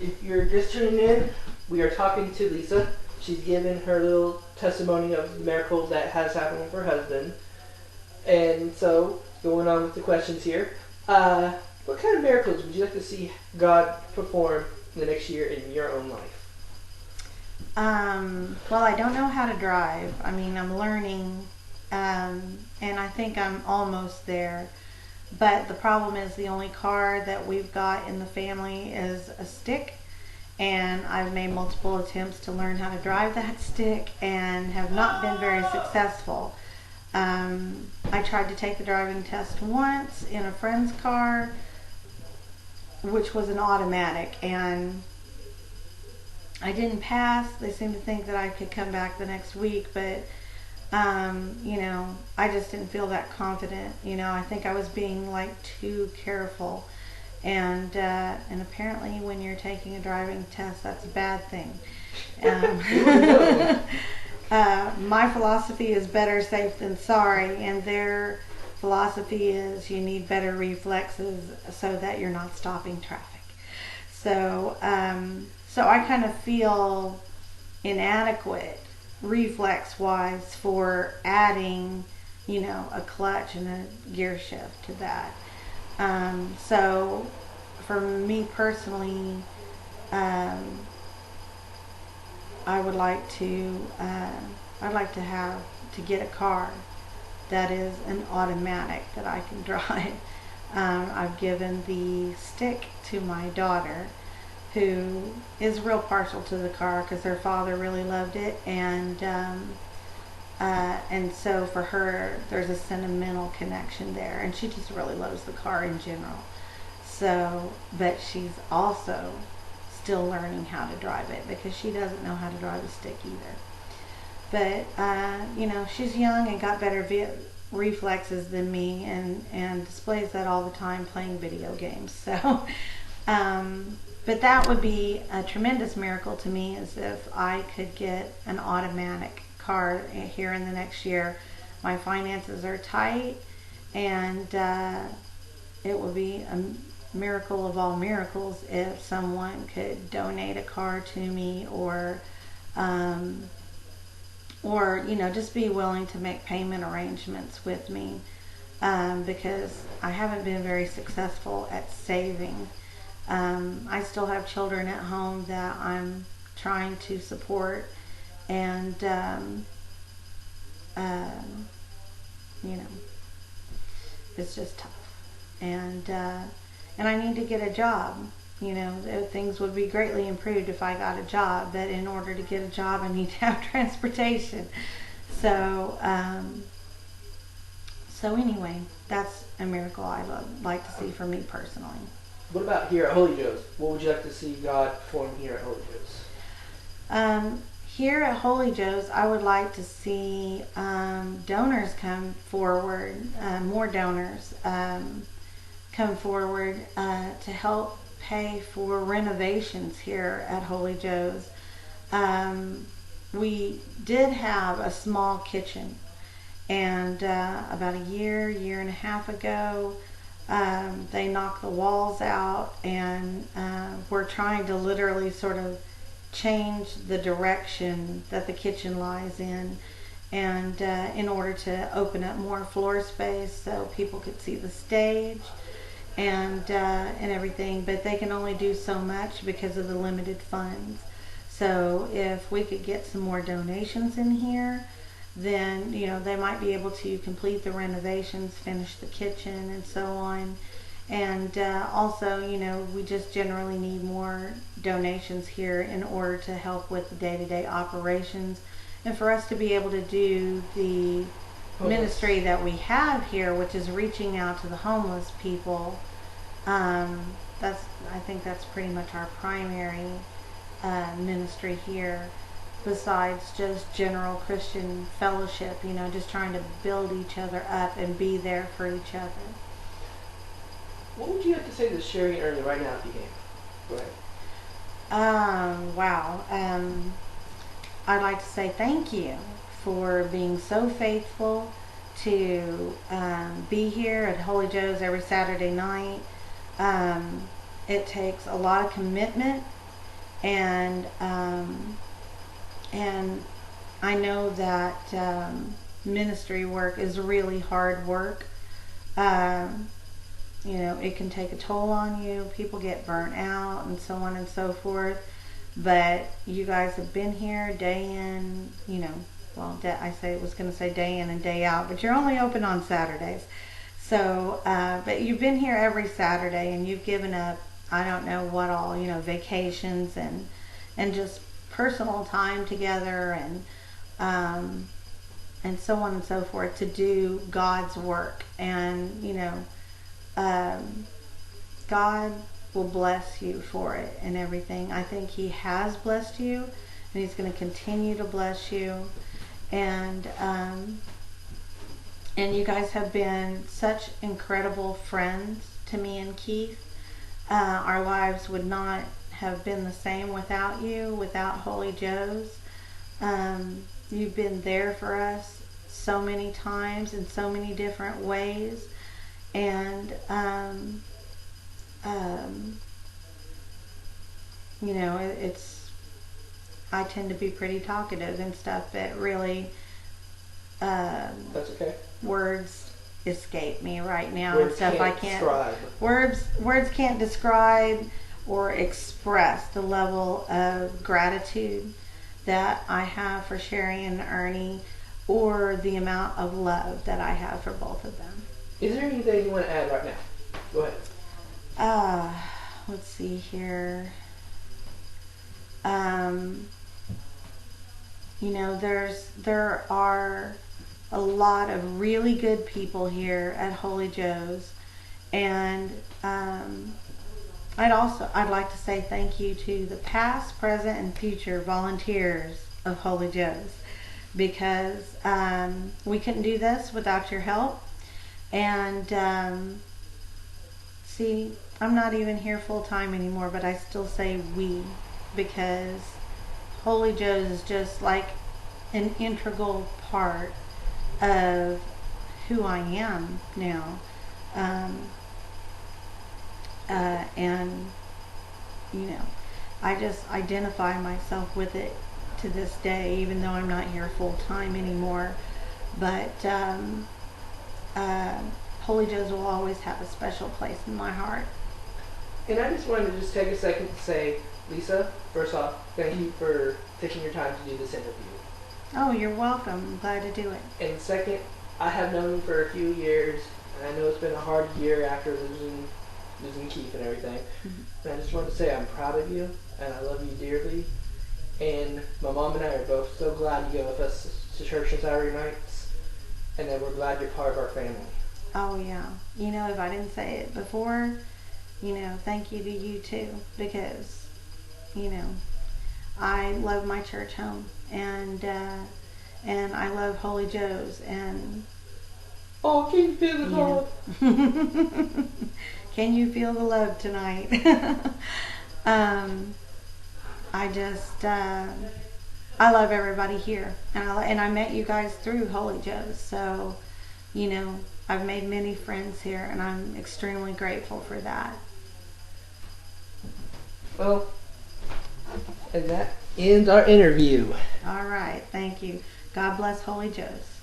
If you're just tuning in, we are talking to Lisa. She's given her little testimony of the miracle that has happened with her husband. And so, going on with the questions here, what kind of miracles would you like to see God perform in the next year in your own life? Well, I don't know how to drive. I mean, I'm learning, and I think I'm almost there. But the problem is the only car that we've got in the family is a stick, and I've made multiple attempts to learn how to drive that stick and have not been very successful. I tried to take the driving test once in a friend's car, which was an automatic, and I didn't pass. They seemed to think that I could come back the next week, but I just didn't feel that confident. I think I was being like too careful, and apparently when you're taking a driving test, that's a bad thing. Um, my philosophy is better safe than sorry, and their philosophy is you need better reflexes so that you're not stopping traffic. So I kind of feel inadequate reflex wise for adding, a clutch and a gear shift to that. So for me personally, um, I would like to, I'd like to have to get a car that is an automatic that I can drive. I've given the stick to my daughter, who is real partial to the car because her father really loved it, and so for her, there's a sentimental connection there, and she just really loves the car in general. So, but she's also still learning how to drive it because she doesn't know how to drive a stick either. But she's young and got better reflexes than me, and displays that all the time playing video games. So, but that would be a tremendous miracle to me, is if I could get an automatic car here in the next year. My finances are tight, and it would be a miracle of all miracles if someone could donate a car to me, um, or just be willing to make payment arrangements with me, because I haven't been very successful at saving. I still have children at home that I'm trying to support, and um, you know, it's just tough. And I need to get a job. Things would be greatly improved if I got a job, but in order to get a job, I need to have transportation. So, anyway, that's a miracle I would like to see for me personally. What about here at Holy Joe's? What would you like to see God perform here at Holy Joe's? Here at Holy Joe's, I would like to see donors come forward, more donors come forward to help pay for renovations here at Holy Joe's. We did have a small kitchen, and about a year and a half ago, they knocked the walls out, and we're trying to literally sort of change the direction that the kitchen lies in, and in order to open up more floor space so people could see the stage and everything, but they can only do so much because of the limited funds. So if we could get some more donations in here, then they might be able to complete the renovations, finish the kitchen, and so on. And also, we just generally need more donations here in order to help with the day-to-day operations, and for us to be able to do the ministry that we have here, which is reaching out to the homeless people. Um, I think that's pretty much our primary ministry here, besides just general Christian fellowship, just trying to build each other up and be there for each other. What would you have to say to Sherry Early right now if you can? Go ahead. Wow. I'd like to say thank you for being so faithful to be here at Holy Joe's every Saturday night. Um, it takes a lot of commitment and and I know that ministry work is really hard work. Um, you know, it can take a toll on you. People get burnt out and so on and so forth. But you guys have been here day in, you know, well, I was going to say day in and day out, but you're only open on Saturdays. So, but you've been here every Saturday, and you've given up, I don't know what all, you know, vacations and just personal time together, and so on and so forth, to do God's work. And you know, God will bless you for it and everything. I think He has blessed you, and He's going to continue to bless you. And you guys have been such incredible friends to me and Keith. Our lives would not have been the same without you, without Holy Joe's. You've been there for us so many times in so many different ways. And you know, I tend to be pretty talkative and stuff, but really, That's okay. words escape me right now Words and stuff. I can't can't. describe. Words can't describe or express the level of gratitude that I have for Sherry and Ernie, or the amount of love that I have for both of them. Is there anything you want to add right now? Go ahead. Let's see here. You know, there are a lot of really good people here at Holy Joe's, and I'd like to say thank you to the past, present, and future volunteers of Holy Joe's, because we couldn't do this without your help. And see, I'm not even here full time anymore, but I still say we, because Holy Joe's is just like an integral part of who I am now. And you know, I just identify myself with it to this day, even though I'm not here full time anymore. But Holy Joe's will always have a special place in my heart. And I just wanted to just take a second to say, Lisa, first off, thank you for taking your time to do this interview. Oh, you're welcome. I'm glad to do it. And second, I have known you for a few years, and I know it's been a hard year after losing Keith and everything. Mm-hmm. And I just wanted to say I'm proud of you, and I love you dearly. And my mom and I are both so glad you go with us to church on Saturday nights, and that we're glad you're part of our family. Oh, yeah. You know, if I didn't say it before, you know, thank you to you too, because, you know, I love my church home, and I love Holy Joe's, and oh, can you feel the love? Can you feel the love tonight? I just I love everybody here, and I met you guys through Holy Joe's, so you know, I've made many friends here, and I'm extremely grateful for that. Well, and that ends our interview. All right, thank you. God bless Holy Joe's.